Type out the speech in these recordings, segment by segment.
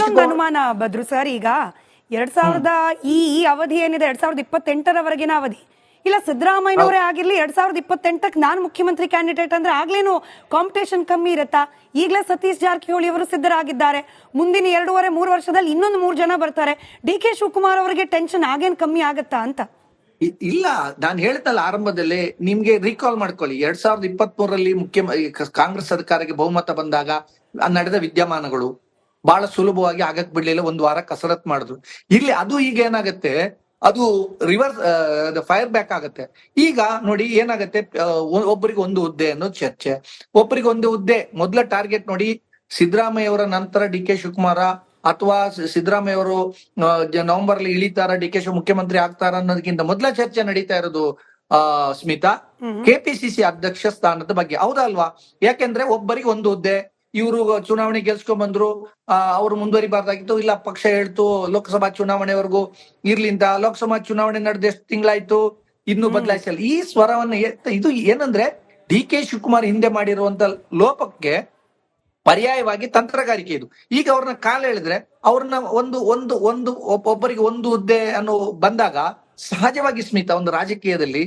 ಇನ್ನೊಂದು ಅನುಮಾನ ಬದ್ರು ಸರ್, ಈಗ 2000 ಈ ಅವಧಿ ಏನಿದೆ 2028ರವರೆಗಿನ ಅವಧಿ, ಇಲ್ಲ ಸಿದ್ದರಾಮಯ್ಯನವರೇ ಆಗಿರ್ಲಿ 2028ಕ್ಕೆ ನಾನು ಮುಖ್ಯಮಂತ್ರಿ ಕ್ಯಾಂಡಿಡೇಟ್ ಅಂದ್ರೆ ಆಗ್ಲೇನು ಕಾಂಪಿಟೇಷನ್ ಕಮ್ಮಿ ಇರುತ್ತಾ? ಈಗಲೇ ಸತೀಶ್ ಜಾರಕಿಹೊಳಿ ಅವರು ಸಿದ್ಧರಾಗಿದ್ದಾರೆ, ಮುಂದಿನ 2.5-3 ವರ್ಷದಲ್ಲಿ ಇನ್ನೊಂದು 3 ಜನ ಬರ್ತಾರೆ. ಡಿ.ಕೆ. ಶಿವಕುಮಾರ್ ಅವರಿಗೆ ಟೆನ್ಷನ್ ಆಗೇನ್ ಕಮ್ಮಿ ಆಗತ್ತಾ ಅಂತ? ಇಲ್ಲ, ನಾನು ಹೇಳ್ತಲ್ಲ ಆರಂಭದಲ್ಲಿ, ನಿಮ್ಗೆ ರೀಕಾಲ್ ಮಾಡ್ಕೊಳ್ಳಿ, 2023ರಲ್ಲಿ ಕಾಂಗ್ರೆಸ್ ಸರ್ಕಾರಕ್ಕೆ ಬಹುಮತ ಬಂದಾಗ ನಡೆದ ವಿದ್ಯಮಾನಗಳು ಬಹಳ ಸುಲಭವಾಗಿ ಆಗಕ್ ಬಿಡ್ಲಿಲ್ಲ, 1 ವಾರ ಕಸರತ್ ಮಾಡಿದ್ರು. ಇಲ್ಲಿ ಅದು ಈಗ ಏನಾಗತ್ತೆ, ಅದು ರಿವರ್ಸ್ ಫೈರ್ ಬ್ಯಾಕ್ ಆಗತ್ತೆ. ಈಗ ನೋಡಿ ಏನಾಗತ್ತೆ, ಒಬ್ಬರಿಗೆ ಒಂದು ಹುದ್ದೆ ಅನ್ನೋದು ಚರ್ಚೆ, ಒಬ್ಬರಿಗೆ ಒಂದು ಹುದ್ದೆ. ಮೊದಲ ಟಾರ್ಗೆಟ್ ನೋಡಿ, ಸಿದ್ದರಾಮಯ್ಯ ಅವರ ನಂತರ ಡಿ.ಕೆ. ಶಿವಕುಮಾರ, ಅಥವಾ ಸಿದ್ದರಾಮಯ್ಯ ಅವರು ನವೆಂಬರ್ ಅಲ್ಲಿ ಇಳಿತಾರ, ಡಿ.ಕೆ. ಶಿವ ಮುಖ್ಯಮಂತ್ರಿ ಆಗ್ತಾರ ಅನ್ನೋದಕ್ಕಿಂತ ಮೊದಲ ಚರ್ಚೆ ನಡೀತಾ ಇರೋದು ಸ್ಮಿತಾ, ಕೆಪಿಸಿಸಿ ಅಧ್ಯಕ್ಷ ಸ್ಥಾನದ ಬಗ್ಗೆ. ಹೌದಾ ಅಲ್ವಾ? ಯಾಕೆಂದ್ರೆ ಒಬ್ಬರಿಗೆ ಒಂದು ಹುದ್ದೆ, ಇವರು ಚುನಾವಣೆ ಗೆಲ್ಸ್ಕೊಂಡ್ ಬಂದ್ರು, ಅವ್ರು ಮುಂದುವರಿಬಾರ್ದಾಗಿತ್ತು, ಇಲ್ಲ ಪಕ್ಷ ಹೇಳ್ತು ಲೋಕಸಭಾ ಚುನಾವಣೆವರೆಗೂ ಇರ್ಲಿಂತ. ಲೋಕಸಭಾ ಚುನಾವಣೆ ನಡೆದ ಎಷ್ಟು ತಿಂಗಳಾಯ್ತು, ಇನ್ನೂ ಬದಲಾಯಿಸಲ್ಲ. ಈ ಸ್ವರವನ್ನ ಇದು ಏನಂದ್ರೆ, ಡಿ.ಕೆ. ಶಿವಕುಮಾರ್ ಹಿಂದೆ ಮಾಡಿರುವಂತ ಲೋಪಕ್ಕೆ ಪರ್ಯಾಯವಾಗಿ ತಂತ್ರಗಾರಿಕೆ ಇದು. ಈಗ ಅವ್ರನ್ನ ಕಾಲ ಹೇಳಿದ್ರೆ, ಅವ್ರನ್ನ ಒಬ್ಬರಿಗೆ ಒಂದು ಹುದ್ದೆ ಅನ್ನೋ ಬಂದಾಗ ಸಹಜವಾಗಿ ಸ್ಮಿತಾ, ಒಂದು ರಾಜಕೀಯದಲ್ಲಿ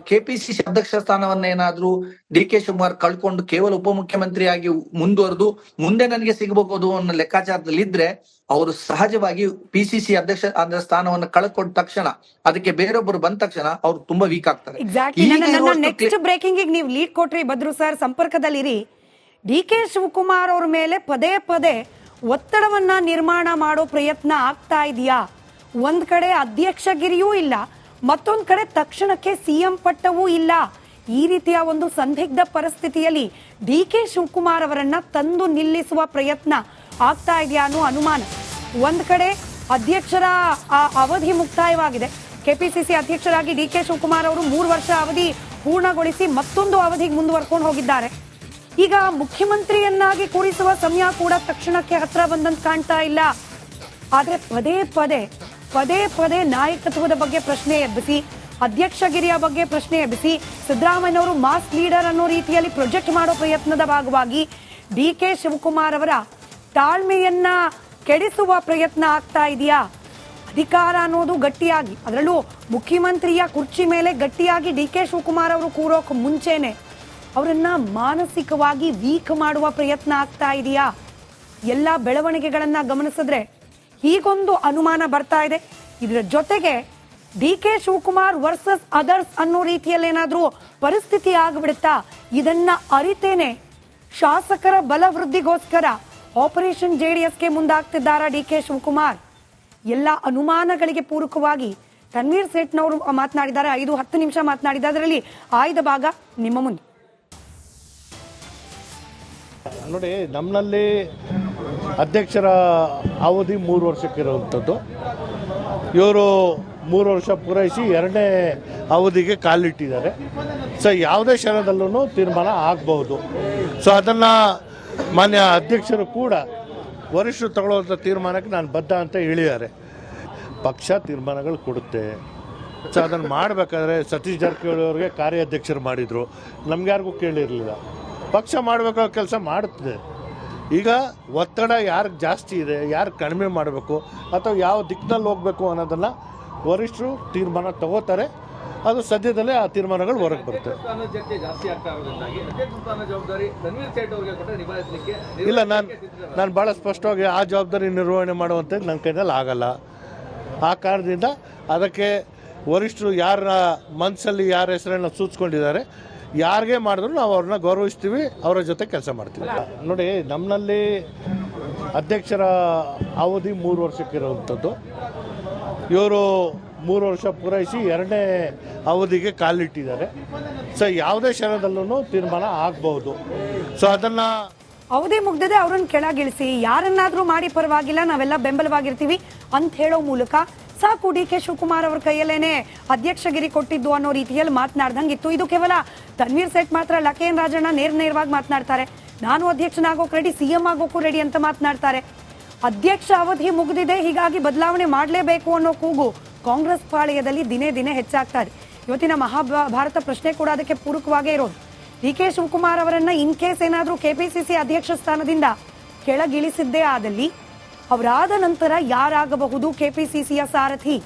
ಕೆಪಿಸಿಸಿ ಅಧ್ಯಕ್ಷ ಸ್ಥಾನವನ್ನ ಏನಾದ್ರೂ ಡಿ.ಕೆ. ಶಿವಕುಮಾರ್ ಕಳ್ಕೊಂಡು ಕೇವಲ ಉಪಮುಖ್ಯಮಂತ್ರಿಯಾಗಿ ಮುಂದುವರೆದು ಮುಂದೆ ನನಗೆ ಸಿಗಬಹುದು ಅನ್ನೋ ಲೆಕ್ಕಾಚಾರದಲ್ಲಿ ಇದ್ರೆ, ಅವರು ಸಹಜವಾಗಿ ಪಿಸಿಸಿ ಅಧ್ಯಕ್ಷ ಸ್ಥಾನವನ್ನು ಕಳ್ಕೊಂಡ ತಕ್ಷಣ, ಅದಕ್ಕೆ ಬೇರೊಬ್ಬರು ಬಂದ ತಕ್ಷಣ ಅವ್ರು ತುಂಬಾ ವೀಕ್ ಆಗ್ತಾರೆ. ನೆಕ್ಸ್ಟ್ ಬ್ರೇಕಿಂಗ್ ನೀವು ಲೀಡ್ ಕೊಟ್ರಿ ಬದ್ರು ಸರ್, ಸಂಪರ್ಕದಲ್ಲಿರಿ. ಡಿ.ಕೆ. ಶಿವಕುಮಾರ್ ಅವ್ರ ಮೇಲೆ ಪದೇ ಪದೇ ಒತ್ತಡವನ್ನ ನಿರ್ಮಾಣ ಮಾಡೋ ಪ್ರಯತ್ನ ಆಗ್ತಾ ಇದೆಯಾ? ಒಂದ್ ಕಡೆ ಅಧ್ಯಕ್ಷಗಿರಿಯೂ ಇಲ್ಲ, ಮತ್ತೊಂದ್ ಕಡೆ ತಕ್ಷಣಕ್ಕೆ ಸಿಎಂ ಪಟ್ಟವೂ ಇಲ್ಲ. ಈ ರೀತಿಯ ಒಂದು ಸಂದಿಗ್ಧ ಪರಿಸ್ಥಿತಿಯಲ್ಲಿ ಡಿ.ಕೆ. ಶಿವಕುಮಾರ್ ಅವರನ್ನ ತಂದು ನಿಲ್ಲಿಸುವ ಪ್ರಯತ್ನ ಆಗ್ತಾ ಇದೆಯಾ ಅನ್ನೋ ಅನುಮಾನ. ಒಂದ್ ಕಡೆ ಅಧ್ಯಕ್ಷರ ಅವಧಿ ಮುಕ್ತಾಯವಾಗಿದೆ, ಕೆಪಿಸಿಸಿ ಅಧ್ಯಕ್ಷರಾಗಿ ಡಿ.ಕೆ. ಶಿವಕುಮಾರ್ ಅವರು 3 ವರ್ಷ ಅವಧಿ ಪೂರ್ಣಗೊಳಿಸಿ ಮತ್ತೊಂದು ಅವಧಿಗೆ ಮುಂದುವರ್ಕೊಂಡು ಹೋಗಿದ್ದಾರೆ. ಈಗ ಮುಖ್ಯಮಂತ್ರಿಯನ್ನಾಗಿ ಕೂರಿಸುವ ಸಮಯ ಕೂಡ ತಕ್ಷಣಕ್ಕೆ ಹತ್ರ ಬಂದಂತ ಕಾಣ್ತಾ ಇಲ್ಲ. ಆದ್ರೆ ಪದೇ ಪದೇ ನಾಯಕತ್ವದ ಬಗ್ಗೆ ಪ್ರಶ್ನೆ ಎಬ್ಬಿಸಿ, ಅಧ್ಯಕ್ಷಗಿರಿಯ ಬಗ್ಗೆ ಪ್ರಶ್ನೆ ಎಬ್ಬಿಸಿ, ಸಿದ್ದರಾಮಯ್ಯನವರು ಮಾಸ್ ಲೀಡರ್ ಅನ್ನೋ ರೀತಿಯಲ್ಲಿ ಪ್ರೊಜೆಕ್ಟ್ ಮಾಡೋ ಪ್ರಯತ್ನದ ಭಾಗವಾಗಿ ಡಿ.ಕೆ. ಶಿವಕುಮಾರ್ ಅವರ ತಾಳ್ಮೆಯನ್ನ ಕೆಡಿಸುವ ಪ್ರಯತ್ನ ಆಗ್ತಾ ಇದೆಯಾ? ಅಧಿಕಾರ ಅನ್ನೋದು ಗಟ್ಟಿಯಾಗಿ, ಅದರಲ್ಲೂ ಮುಖ್ಯಮಂತ್ರಿಯ ಕುರ್ಚಿ ಮೇಲೆ ಗಟ್ಟಿಯಾಗಿ ಡಿ.ಕೆ. ಶಿವಕುಮಾರ್ ಅವರು ಕೂರೋಕ್ ಮುಂಚೆನೆ ಅವರನ್ನ ಮಾನಸಿಕವಾಗಿ ವೀಕ್ ಮಾಡುವ ಪ್ರಯತ್ನ ಆಗ್ತಾ ಇದೆಯಾ? ಎಲ್ಲ ಬೆಳವಣಿಗೆಗಳನ್ನ ಗಮನಿಸಿದ್ರೆ ಹೀಗೊಂದು ಅನುಮಾನ ಬರ್ತಾ ಇದೆ. ಇದರ ಜೊತೆಗೆ ಡಿ.ಕೆ. ಶಿವಕುಮಾರ್ ವರ್ಸಸ್ ಅದರ್ಸ್ ಅನ್ನೋ ರೀತಿಯಲ್ಲಿ ಏನಾದ್ರೂ ಪರಿಸ್ಥಿತಿ ಆಗ್ಬಿಡುತ್ತಾ? ಇದನ್ನ ಅರಿತೇನೆ ಶಾಸಕರ ಬಲವೃದ್ಧಿಗೋಸ್ಕರ ಆಪರೇಷನ್ ಜೆಡಿಎಸ್ಗೆ ಮುಂದಾಗ್ತಿದ್ದಾರಾ ಡಿ.ಕೆ. ಶಿವಕುಮಾರ್? ಎಲ್ಲ ಅನುಮಾನಗಳಿಗೆ ಪೂರಕವಾಗಿ ತನ್ವೀರ್ ಸೇಠ್ನವರು ಮಾತನಾಡಿದ್ದಾರೆ. 5-10 ನಿಮಿಷ ಮಾತನಾಡಿದ, ಅದರಲ್ಲಿ ಆಯ್ದ ಭಾಗ ನಿಮ್ಮ ಮುಂದೆ ನೋಡಿ. ನಮ್ಮಲ್ಲಿ ಅಧ್ಯಕ್ಷರ ಅವಧಿ 3 ವರ್ಷಕ್ಕಿರುವಂಥದ್ದು. ಇವರು 3 ವರ್ಷ ಪೂರೈಸಿ 2ನೇ ಅವಧಿಗೆ ಕಾಲಿಟ್ಟಿದ್ದಾರೆ. ಸೊ ಯಾವುದೇ ಕ್ಷಣದಲ್ಲೂ ತೀರ್ಮಾನ ಆಗಬಹುದು. ಸೊ ಅದನ್ನು ಮಾನ್ಯ ಅಧ್ಯಕ್ಷರು ಕೂಡ ವರಿಷ್ಠರು ತಗೊಳ್ಳುವಂಥ ತೀರ್ಮಾನಕ್ಕೆ ನಾನು ಬದ್ಧ ಅಂತ ಹೇಳಿದ್ದಾರೆ. ಪಕ್ಷ ತೀರ್ಮಾನಗಳು ಕೊಡುತ್ತೆ. ಸೊ ಅದನ್ನು ಮಾಡಬೇಕಾದ್ರೆ ಸತೀಶ್ ಜಾರಕಿಹೊಳಿ ಅವರಿಗೆ ಕಾರ್ಯಾಧ್ಯಕ್ಷರು ಮಾಡಿದರು, ನಮ್ಗೆ ಯಾರಿಗೂ ಕೇಳಿರಲಿಲ್ಲ. ಪಕ್ಷ ಮಾಡಬೇಕಾದ ಕೆಲಸ ಮಾಡುತ್ತದೆ. ಈಗ ಒತ್ತಡ ಯಾರಿಗೆ ಜಾಸ್ತಿ ಇದೆ, ಯಾರು ಕಡಿಮೆ ಮಾಡಬೇಕು ಅಥವಾ ಯಾವ ದಿಕ್ಕಿನಲ್ಲಿ ಹೋಗಬೇಕು ಅನ್ನೋದನ್ನು ವರಿಷ್ಠರು ತೀರ್ಮಾನ ತಗೋತಾರೆ. ಅದು ಸದ್ಯದಲ್ಲೇ ಆ ತೀರ್ಮಾನಗಳು ಹೊರಗೆ ಬರುತ್ತೆ. ಇಲ್ಲ, ನಾನು ಭಾಳ ಸ್ಪಷ್ಟವಾಗಿ ಆ ಜವಾಬ್ದಾರಿ ನಿರ್ವಹಣೆ ಮಾಡುವಂಥದ್ದು ನನ್ನ ಕೈನಲ್ಲಿ ಆಗಲ್ಲ. ಆ ಕಾರಣದಿಂದ ಅದಕ್ಕೆ ವರಿಷ್ಠರು ಯಾರ ಮನಸ್ಸಲ್ಲಿ ಯಾರ ಹೆಸರನ್ನು ಸೂಚಿಸ್ಕೊಂಡಿದ್ದಾರೆ, ಯಾರಿಗೆ ಮಾಡಿದ್ರು ನಾವು ಅವ್ರನ್ನ ಗೌರವಿಸ್ತೀವಿ, ಅವರ ಜೊತೆ ಕೆಲಸ ಮಾಡ್ತೀವಿ. ನೋಡಿ, ನಮ್ಮಲ್ಲಿ ಅಧ್ಯಕ್ಷರ ಅವಧಿ 3 ವರ್ಷಕ್ಕಿರುವಂಥದ್ದು. ಇವರು 3 ವರ್ಷ ಪೂರೈಸಿ 2ನೇ ಅವಧಿಗೆ ಕಾಲಿಟ್ಟಿದ್ದಾರೆ. ಸೊ ಯಾವುದೇ ಕ್ಷಣದಲ್ಲೂ ತೀರ್ಮಾನ ಆಗಬಹುದು. ಸೊ ಅದನ್ನು ಅವಧಿ ಮುಗ್ದಿದೆ, ಅವ್ರನ್ನ ಕೆಳಗಿಳಿಸಿ, ಯಾರನ್ನಾದ್ರೂ ಮಾಡಿ ಪರವಾಗಿಲ್ಲ, ನಾವೆಲ್ಲ ಬೆಂಬಲವಾಗಿರ್ತೀವಿ ಅಂತ ಹೇಳೋ ಮೂಲಕ ಸಾಕು ಡಿ.ಕೆ. ಶಿವಕುಮಾರ್ ಅವ್ರ ಕೈಯಲ್ಲೇನೆ ಅಧ್ಯಕ್ಷಗಿರಿ ಕೊಟ್ಟಿದ್ದು ಅನ್ನೋ ರೀತಿಯಲ್ಲಿ ಮಾತನಾಡ್ದಂಗಿತ್ತು. ಇದು ಕೇವಲ ತನ್ವೀರ್ ಸೇಠ್ ಮಾತ್ರ ಅಲ್ಲ, ಕೆ.ಎನ್. ರಾಜಣ್ಣ ನೇರವಾಗಿ ಮಾತನಾಡ್ತಾರೆ, ನಾನು ಅಧ್ಯಕ್ಷನಾಗೋಕ್ ರೆಡಿ, ಸಿಎಂ ಆಗೋಕ್ಕೂ ರೆಡಿ ಅಂತ ಮಾತನಾಡ್ತಾರೆ. ಅಧ್ಯಕ್ಷ ಅವಧಿ ಮುಗಿದಿದೆ, ಹೀಗಾಗಿ ಬದಲಾವಣೆ ಮಾಡಲೇಬೇಕು ಅನ್ನೋ ಕೂಗು ಕಾಂಗ್ರೆಸ್ ಪಾಳೆಯದಲ್ಲಿ ದಿನೇ ದಿನೇ ಹೆಚ್ಚಾಗ್ತಾ ಇದೆ. ಇವತ್ತಿನ ಮಹಾಭಾರತ ಪ್ರಶ್ನೆ ಕೂಡ ಅದಕ್ಕೆ ಪೂರಕವಾಗೇ ಇರೋದು. ಡಿ.ಕೆ. ಶಿವಕುಮಾರ್ ಅವರನ್ನ ಇನ್ ಕೇಸ್ ಏನಾದ್ರೂ ಕೆಪಿಸಿಸಿ ಅಧ್ಯಕ್ಷ ಸ್ಥಾನದಿಂದ ಕೆಳಗಿಳಿಸಿದ್ದೇ ಆದಲ್ಲಿ ಅವರಾದ ನಂತರ ಯಾರಾಗಬಹುದು ಕೆಪಿಸಿಸಿಯ ಸಾರಥಿ?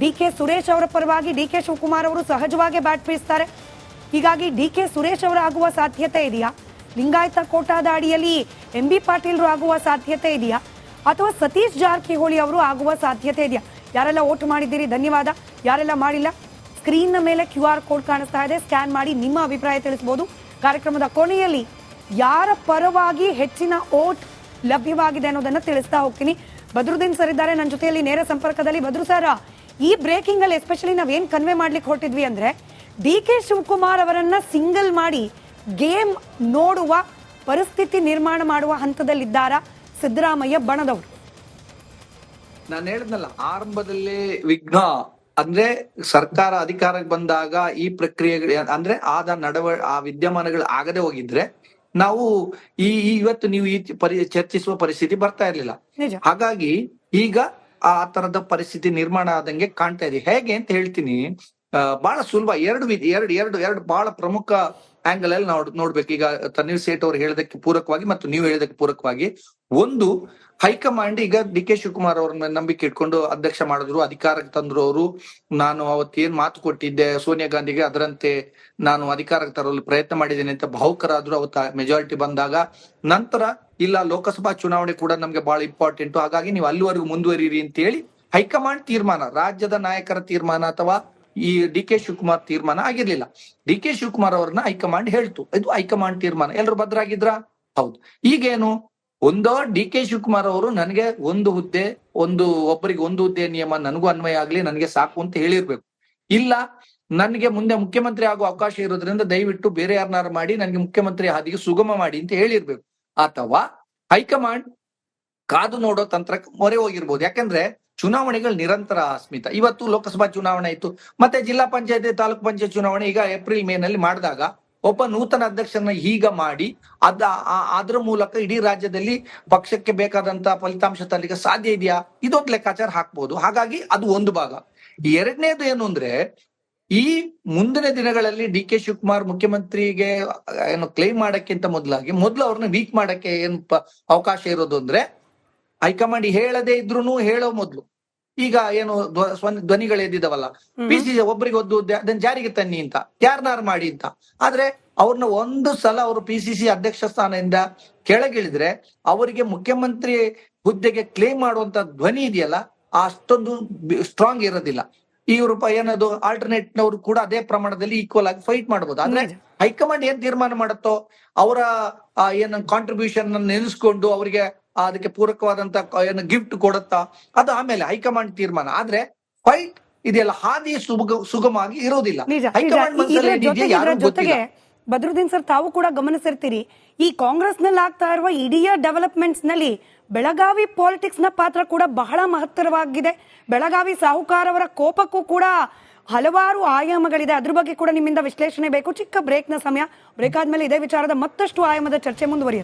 ಡಿ ಕೆ ಸುರೇಶ್ ಅವರ ಪರವಾಗಿ ಡಿ ಕೆ ಶಿವಕುಮಾರ್ ಅವರು ಸಹಜವಾಗಿ ಬ್ಯಾಟ್ ಬೀಸ್ತಾರೆ. ಹೀಗಾಗಿ ಡಿ ಕೆ ಸುರೇಶ್ ಅವರು ಆಗುವ ಸಾಧ್ಯತೆ ಇದೆಯಾ? ಲಿಂಗಾಯತ ಕೋಟಾದ ಅಡಿಯಲ್ಲಿ ಎಂ ಬಿ ಪಾಟೀಲ್ರು ಆಗುವ ಸಾಧ್ಯತೆ ಇದೆಯಾ? ಅಥವಾ ಸತೀಶ್ ಜಾರಕಿಹೊಳಿ ಅವರು ಆಗುವ ಸಾಧ್ಯತೆ ಇದೆಯಾ? ಯಾರೆಲ್ಲ ವೋಟ್ ಮಾಡಿದ್ದೀರಿ ಧನ್ಯವಾದ, ಯಾರೆಲ್ಲ ಮಾಡಿಲ್ಲ ಸ್ಕ್ರೀನ್ನ ಮೇಲೆ QR ಕೋಡ್ ಕಾಣಿಸ್ತಾ ಇದೆ, ಸ್ಕ್ಯಾನ್ ಮಾಡಿ ನಿಮ್ಮ ಅಭಿಪ್ರಾಯ ತಿಳಿಸಬಹುದು. ಕಾರ್ಯಕ್ರಮದ ಕೊನೆಯಲ್ಲಿ ಯಾರ ಪರವಾಗಿ ಹೆಚ್ಚಿನ ವೋಟ್ ಲಭ್ಯವಾಗಿದೆ ಅನ್ನೋದನ್ನ ತಿಳಿಸ್ತಾ ಹೋಗ್ತೀನಿ. ಬದ್ರುದ್ದೀನ್ ಸರ್ ಇದ್ದಾರೆ ನನ್ನ ಜೊತೆಯಲ್ಲಿ ನೇರ ಸಂಪರ್ಕದಲ್ಲಿ. ಬದ್ರು ಸರ್, ಈ ಬ್ರೇಕಿಂಗ್ ಅಲ್ಲಿ ಎಸ್ಪೆಷಲಿ ನಾವೇನ್ ಕನ್ವೆ ಮಾಡ್ಲಿಕ್ಕೆ ಹೊರಟಿದ್ವಿ ಅಂದ್ರೆ ಡಿ ಕೆ ಶಿವಕುಮಾರ್ ಅವರನ್ನ ಸಿಂಗಲ್ ಮಾಡಿ ಗೇಮ್ ನೋಡುವ ಪರಿಸ್ಥಿತಿ ನಿರ್ಮಾಣ ಮಾಡುವ ಹಂತದಲ್ಲಿದ್ದಾರಾ ಸಿದ್ದರಾಮಯ್ಯ ಬಣದವರು? ನಾನು ಹೇಳಿದ್ನಲ್ಲ ಆರಂಭದಲ್ಲಿ ವಿಘ್ನ ಅಂದ್ರೆ ಸರ್ಕಾರ ಅಧಿಕಾರಕ್ಕೆ ಬಂದಾಗ ಈ ಪ್ರಕ್ರಿಯೆಗಳು ಅಂದ್ರೆ ಆ ವಿದ್ಯಮಾನಗಳು ಆಗದೆ ಹೋಗಿದ್ರೆ ನಾವು ಇವತ್ತು ನೀವು ಚರ್ಚಿಸುವ ಪರಿಸ್ಥಿತಿ ಬರ್ತಾ ಇರ್ಲಿಲ್ಲ. ನಿಜ. ಹಾಗಾಗಿ ಈಗ ಆ ತರದ ಪರಿಸ್ಥಿತಿ ನಿರ್ಮಾಣ ಆದಂಗೆ ಕಾಣ್ತಾ ಇದೆ. ಹೇಗೆ ಅಂತ ಹೇಳ್ತೀನಿ. ಬಹಳ ಸುಲಭ. ಎರಡು ಬಹಳ ಪ್ರಮುಖ ಆಂಗಲ್ ಅಲ್ಲಿ ನೋಡ್ಬೇಕು. ಈಗ ತನ್ವೀರ್ ಸೇಠ್ ಅವರು ಹೇಳೋದಕ್ಕೆ ಪೂರಕವಾಗಿ ಮತ್ತು ನೀವು ಹೇಳೋದಕ್ಕೆ ಪೂರಕವಾಗಿ, ಒಂದು, ಹೈಕಮಾಂಡ್ ಈಗ ಡಿ ಕೆ ಶಿವಕುಮಾರ್ ಅವ್ರನ್ನ ನಂಬಿಕೆ ಇಟ್ಕೊಂಡು ಅಧ್ಯಕ್ಷ ಮಾಡಿದ್ರು, ಅಧಿಕಾರಕ್ಕೆ ತಂದ್ರು ಅವರು. ನಾನು ಅವತ್ತೇನ್ ಮಾತು ಕೊಟ್ಟಿದ್ದೆ ಸೋನಿಯಾ ಗಾಂಧಿಗೆ, ಅದರಂತೆ ನಾನು ಅಧಿಕಾರಕ್ಕೆ ತರಲು ಪ್ರಯತ್ನ ಮಾಡಿದ್ದೇನೆ ಅಂತ ಭಾವುಕರಾದ್ರು ಅವತ್ತ ಮೆಜಾರಿಟಿ ಬಂದಾಗ. ನಂತರ ಇಲ್ಲ, ಲೋಕಸಭಾ ಚುನಾವಣೆ ಕೂಡ ನಮ್ಗೆ ಬಹಳ ಇಂಪಾರ್ಟೆಂಟ್, ಹಾಗಾಗಿ ನೀವು ಅಲ್ಲಿವರೆಗೂ ಮುಂದುವರಿರಿ ಅಂತ ಹೇಳಿ ಹೈಕಮಾಂಡ್ ತೀರ್ಮಾನ, ರಾಜ್ಯದ ನಾಯಕರ ತೀರ್ಮಾನ ಅಥವಾ ಈ ಡಿ ಕೆ ಶಿವಕುಮಾರ್ ತೀರ್ಮಾನ ಆಗಿರ್ಲಿಲ್ಲ. ಡಿ ಕೆ ಶಿವಕುಮಾರ್ ಅವ್ರನ್ನ ಹೈಕಮಾಂಡ್ ಹೇಳ್ತು, ಇದು ಹೈಕಮಾಂಡ್ ತೀರ್ಮಾನ. ಎಲ್ರು ಭದ್ರಾಗಿದ್ರ? ಹೌದು. ಈಗೇನು, ಒಂದೋ ಡಿ ಕೆ ಶಿವಕುಮಾರ್ ಅವರು ನನಗೆ ಒಬ್ಬರಿಗೆ ಒಂದು ಹುದ್ದೆ ನಿಯಮ ನನಗೂ ಅನ್ವಯ ಆಗ್ಲಿ, ನನಗೆ ಸಾಕು ಅಂತ ಹೇಳಿರ್ಬೇಕು. ಇಲ್ಲ, ನನಗೆ ಮುಂದೆ ಮುಖ್ಯಮಂತ್ರಿ ಆಗುವ ಅವಕಾಶ ಇರೋದ್ರಿಂದ ದಯವಿಟ್ಟು ಬೇರೆ ಯಾರನ್ನಾರು ಮಾಡಿ ನನಗೆ ಮುಖ್ಯಮಂತ್ರಿ ಹಾದಿಗೆ ಸುಗಮ ಮಾಡಿ ಅಂತ ಹೇಳಿರ್ಬೇಕು. ಅಥವಾ ಹೈಕಮಾಂಡ್ ಕಾದು ನೋಡೋ ತಂತ್ರಕ್ಕೆ ಮೊರೆ ಹೋಗಿರ್ಬೋದು. ಯಾಕಂದ್ರೆ ಚುನಾವಣೆಗಳು ನಿರಂತರ, ಸ್ಮಿತಾ. ಇವತ್ತು ಲೋಕಸಭಾ ಚುನಾವಣೆ ಆಯ್ತು, ಮತ್ತೆ ಜಿಲ್ಲಾ ಪಂಚಾಯತಿ ತಾಲೂಕ್ ಪಂಚಾಯತ್ ಚುನಾವಣೆ ಈಗ ಏಪ್ರಿಲ್ ಮೇ ನಲ್ಲಿ ಮಾಡಿದಾಗ ಒಬ್ಬ ನೂತನ ಅಧ್ಯಕ್ಷರನ್ನ ಈಗ ಮಾಡಿ ಅದ್ರ ಮೂಲಕ ಇಡೀ ರಾಜ್ಯದಲ್ಲಿ ಪಕ್ಷಕ್ಕೆ ಬೇಕಾದಂತ ಫಲಿತಾಂಶ ತರಲಿಕ್ಕೆ ಸಾಧ್ಯ ಇದೆಯಾ? ಇದೊಂದು ಲೆಕ್ಕಾಚಾರ ಹಾಕ್ಬೋದು. ಹಾಗಾಗಿ ಅದು ಒಂದು ಭಾಗ. ಎರಡನೇದು ಏನು ಅಂದ್ರೆ, ಈ ಮುಂದಿನ ದಿನಗಳಲ್ಲಿ ಡಿ ಕೆ ಶಿವಕುಮಾರ್ ಮುಖ್ಯಮಂತ್ರಿಗೆ ಏನು ಕ್ಲೈಮ್ ಮಾಡಕ್ಕಿಂತ ಮೊದಲು ಅವ್ರನ್ನ ವೀಕ್ ಮಾಡಕ್ಕೆ ಏನ್ ಅವಕಾಶ ಇರೋದು ಅಂದ್ರೆ, ಹೈಕಮಾಂಡ್ ಹೇಳದೇ ಇದ್ರು ಹೇಳೋ ಮೊದ್ಲು ಈಗ ಏನು ಧ್ವನಿಗಳು ಎದ್ದಿದವಲ್ಲ, PCC ಒಬ್ಬರಿಗೆ ಒಂದು ಹುದ್ದೆ ಅದನ್ನ ಜಾರಿಗೆ ತನ್ನಿ ಅಂತ, ಯಾರನ್ನಾರು ಮಾಡಿ ಅಂತ. ಆದ್ರೆ ಅವ್ರನ್ನ ಒಂದು ಸಲ ಅವರು PCC ಅಧ್ಯಕ್ಷ ಸ್ಥಾನದಿಂದ ಕೆಳಗಿಳಿದ್ರೆ ಅವರಿಗೆ ಮುಖ್ಯಮಂತ್ರಿ ಹುದ್ದೆಗೆ ಕ್ಲೇಮ್ ಮಾಡುವಂತ ಧ್ವನಿ ಇದೆಯಲ್ಲ, ಅಷ್ಟೊಂದು ಸ್ಟ್ರಾಂಗ್ ಇರೋದಿಲ್ಲ. ಇವರು ಏನದು ಆಲ್ಟರ್ನೇಟ್ ನವರು ಕೂಡ ಅದೇ ಪ್ರಮಾಣದಲ್ಲಿ ಈಕ್ವಲ್ ಆಗಿ ಫೈಟ್ ಮಾಡಬಹುದು. ಆದ್ರೆ ಹೈಕಮಾಂಡ್ ಏನ್ ತೀರ್ಮಾನ ಮಾಡುತ್ತೋ ಅವರ ಏನ ಕಾಂಟ್ರಿಬ್ಯೂಷನ್ ನೆನೆಸ್ಕೊಂಡು ಅವರಿಗೆ ಅದಕ್ಕೆ ಪೂರಕವಾದಂತ ಏನು ಗಿಫ್ಟ್ ಕೊಡುತ್ತಾ, ಅದು ಆಮೇಲೆ ಹೈಕಮಾಂಡ್ ತೀರ್ಮಾನ. ಆದ್ರೆ ಫೈಟ್ ಇದೆಲ್ಲ ಹಾದಿ ಸುಗಮವಾಗಿ ಇರೋದಿಲ್ಲ. ಹೈಕಮಾಂಡ್ ಜೊತೆಗೆ ಬದ್ರುದ್ದೀನ್ ಸರ್, ತಾವು ಕೂಡ ಗಮನಿಸಿರ್ತೀರಿ, ಈ ಕಾಂಗ್ರೆಸ್ ನಲ್ಲಿ ಆಗ್ತಾ ಇರುವ ಇಡೀ ಡೆವಲಪ್ಮೆಂಟ್ಸ್ ನಲ್ಲಿ ಬೆಳಗಾವಿ ಪಾಲಿಟಿಕ್ಸ್ ನ ಪಾತ್ರ ಕೂಡ ಬಹಳ ಮಹತ್ತರವಾಗಿದೆ. ಬೆಳಗಾವಿ ಸಾಹುಕಾರ್ ಅವರ ಕೋಪಕ್ಕೂ ಕೂಡ ಹಲವಾರು ಆಯಾಮಗಳಿದೆ. ಅದ್ರ ಬಗ್ಗೆ ಕೂಡ ನಿಮ್ಮಿಂದ ವಿಶ್ಲೇಷಣೆ ಬೇಕು. ಚಿಕ್ಕ ಬ್ರೇಕ್ ನ ಸಮಯ. ಬ್ರೇಕ್ ಆದ್ಮೇಲೆ ಇದೇ ವಿಚಾರದ ಮತ್ತಷ್ಟು ಆಯಾಮದ ಚರ್ಚೆ ಮುಂದುವರಿಯುತ್ತೆ.